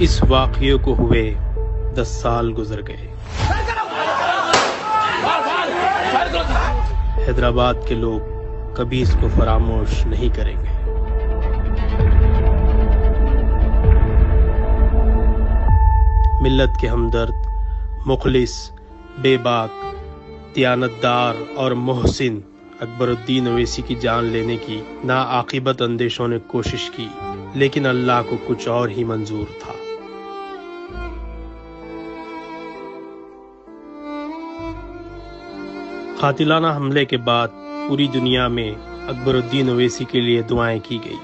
اس واقعے کو ہوئے 10 سال گزر گئے۔ حیدرآباد کے لوگ کبھی اس کو فراموش نہیں کریں گے۔ ملت کے ہمدرد، مخلص، بے باک، دیانتدار اور محسن اکبر الدین اویسی کی جان لینے کی ناعاقبت اندیشوں نے کوشش کی، لیکن اللہ کو کچھ اور ہی منظور تھا۔ قاتلانہ حملے کے بعد پوری دنیا میں اکبر الدین اویسی کے لیے دعائیں کی گئی۔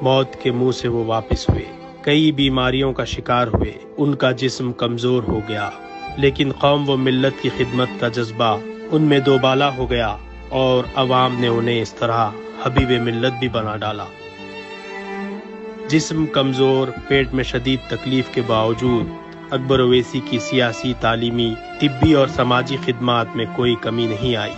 موت کے منہ سے وہ واپس ہوئے، کئی بیماریوں کا شکار ہوئے، ان کا جسم کمزور ہو گیا، لیکن قوم و ملت کی خدمت کا جذبہ ان میں دوبالا ہو گیا اور عوام نے انہیں اس طرح حبیب ملت بھی بنا ڈالا۔ جسم کمزور، پیٹ میں شدید تکلیف کے باوجود اکبر اویسی کی سیاسی، تعلیمی، طبی اور سماجی خدمات میں کوئی کمی نہیں آئی۔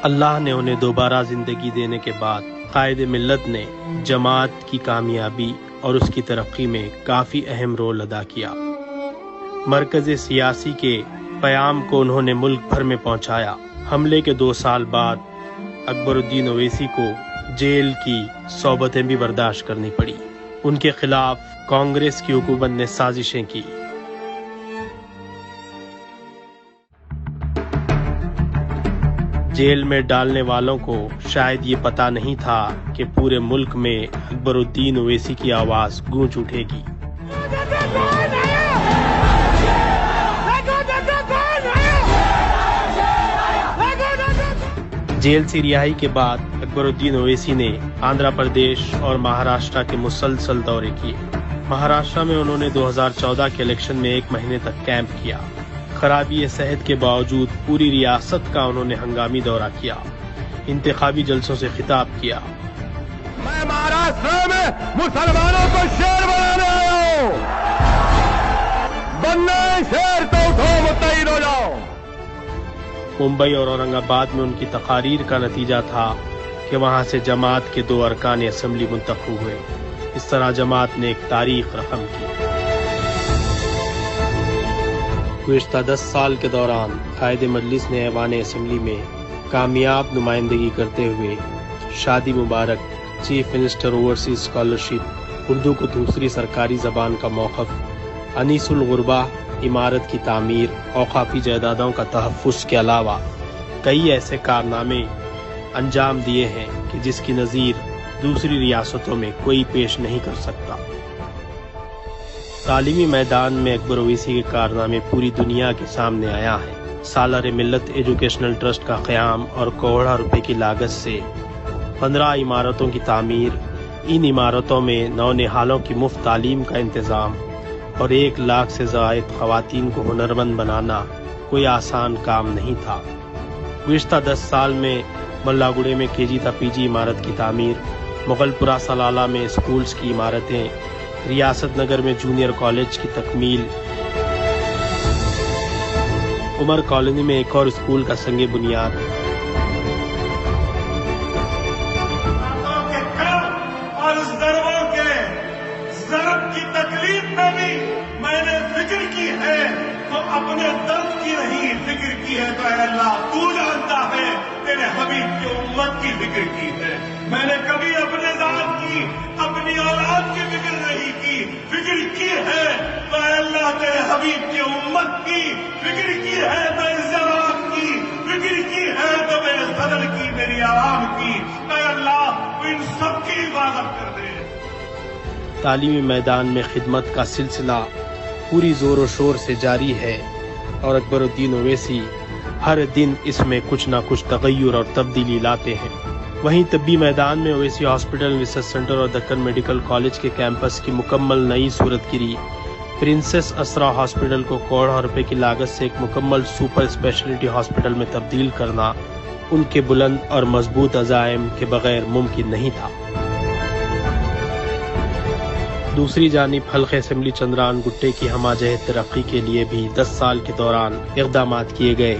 اللہ نے انہیں دوبارہ زندگی دینے کے بعد قائد ملت نے جماعت کی کامیابی اور اس کی ترقی میں کافی اہم رول ادا کیا۔ مرکز سیاسی کے پیام کو انہوں نے ملک بھر میں پہنچایا۔ حملے کے 2 سال بعد اکبر الدین اویسی کو جیل کی صحبتیں بھی برداشت کرنی پڑی۔ ان کے خلاف کانگریس کی حکومت نے سازشیں کی۔ جیل میں ڈالنے والوں کو شاید یہ پتہ نہیں تھا کہ پورے ملک میں اکبر الدین اویسی کی آواز گونج اٹھے گی۔ جیل سے رہائی کے بعد اکبر الدین اویسی نے آندھرا پردیش اور مہاراشٹر کے مسلسل دورے کیے۔ مہاراشٹر میں انہوں نے 2014 کے الیکشن میں 1 مہینے تک کیمپ کیا۔ خرابی صحت کے باوجود پوری ریاست کا انہوں نے ہنگامی دورہ کیا، انتخابی جلسوں سے خطاب کیا۔ میں مہاراشٹر میں مسلمانوں کو شیر بنانے آیا ہوں، بننا شیر تو اٹھو متحد ہو جاؤ۔ ممبئی اور اورنگ آباد میں ان کی تقاریر کا نتیجہ تھا کہ وہاں سے جماعت کے 2 ارکان اسمبلی منتخب ہوئے۔ اس طرح جماعت نے ایک تاریخ رقم کی۔ گزشتہ 10 سال کے دوران قائد مجلس نے ایوان اسمبلی میں کامیاب نمائندگی کرتے ہوئے Shaadi Mubarak, chief minister overseas scholarship, Urdu کو دوسری سرکاری زبان کا موقف، انیس الغربا، عمارت کی تعمیر، اوقافی جائیدادوں کا تحفظ کے علاوہ کئی ایسے کارنامے انجام دیے ہیں کہ جس کی نظیر دوسری ریاستوں میں کوئی پیش نہیں کر سکتا۔ تعلیمی میدان میں اکبر اویسی کے کارنامے پوری دنیا کے سامنے آیا ہے۔ سالار ملت ایجوکیشنل ٹرسٹ کا قیام اور کروڑوں روپے کی لاگت سے 15 عمارتوں کی تعمیر، ان عمارتوں میں نونہالوں کی مفت تعلیم کا انتظام اور 1 لاکھ سے زائد خواتین کو ہنرمند بنانا کوئی آسان کام نہیں تھا۔ گزشتہ 10 سال میں ملا گڑے میں KG تا PG عمارت کی تعمیر، مغل پورہ سلالہ میں اسکولز کی عمارتیں، ریاست نگر میں جونیئر کالج کی تکمیل، عمر کالونی میں ایک اور اسکول کا سنگ بنیاد۔ اور اس ضربوں کے ضرب کی تکلیف میں بھی میں نے فکر کی ہے، تو اپنے درد کی نہیں فکر کی ہے تو اے اللہ تو جانتا ہے، تیرے حبیب کی امت کی فکر کی ہے۔ میں نے کبھی اپنے ذات کی، اپنی اولاد کی فکر نہیں کی، فکر کی ہے تو اے اللہ تیرے حبیب کی امت کی فکر کی ہے، تو اس جماعت کی فکر کی ہے، تو میرے صدر کی، میری عوام کی، اے اللہ تو ان سب کی حفاظت کر دے۔ تعلیمی میدان میں خدمت کا سلسلہ پوری زور و شور سے جاری ہے اور اکبر الدین اویسی ہر دن اس میں کچھ نہ کچھ تغیر اور تبدیلی لاتے ہیں۔ وہیں طبی میدان میں اویسی ہاسپٹل، ریسرچ سینٹر اور دکن میڈیکل کالج کے کیمپس کی مکمل نئی صورت گری، پرنسس اسرا ہاسپٹل کو کروڑوں روپے کی لاگت سے ایک مکمل سپر اسپیشلٹی ہاسپٹل میں تبدیل کرنا ان کے بلند اور مضبوط عزائم کے بغیر ممکن نہیں تھا۔ دوسری جانب حلقہ اسمبلی چندران گٹے کی ہمہ جہت ترقی کے لیے بھی 10 سال کے دوران اقدامات کیے گئے۔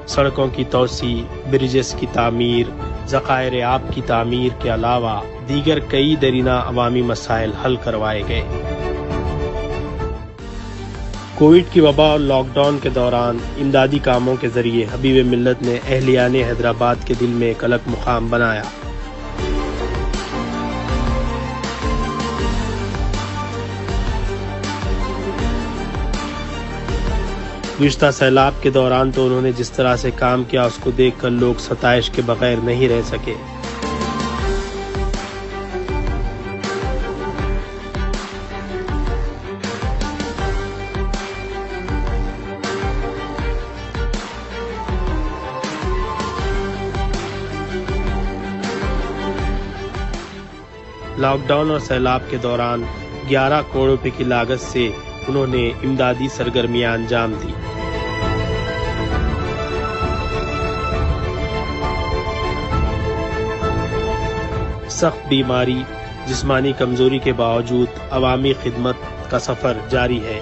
سڑکوں کی توسیع، برجز کی تعمیر، ذخائر آب کی تعمیر کے علاوہ دیگر کئی درینہ عوامی مسائل حل کروائے گئے۔ کووڈ کی وبا اور لاک ڈاؤن کے دوران امدادی کاموں کے ذریعے حبیب ملت نے اہلیان حیدرآباد کے دل میں ایک الگ مقام بنایا۔ گزشتہ سیلاب کے دوران تو انہوں نے جس طرح سے کام کیا اس کو دیکھ کر لوگ ستائش کے بغیر نہیں رہ سکے۔ لاک ڈاؤن اور سیلاب کے دوران 11 کروڑ روپے کی لاگت سے انہوں نے امدادی سرگرمیاں انجام دی۔ سخت بیماری، جسمانی کمزوری کے باوجود عوامی خدمت کا سفر جاری ہے۔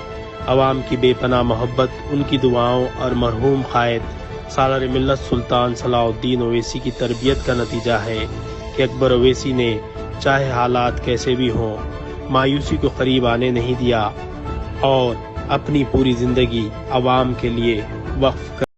عوام کی بے پناہ محبت، ان کی دعاؤں اور مرحوم قائد سالار ملت سلطان صلاح الدین اویسی کی تربیت کا نتیجہ ہے کہ اکبر اویسی نے چاہے حالات کیسے بھی ہوں مایوسی کو قریب آنے نہیں دیا اور اپنی پوری زندگی عوام کے لیے وقف کر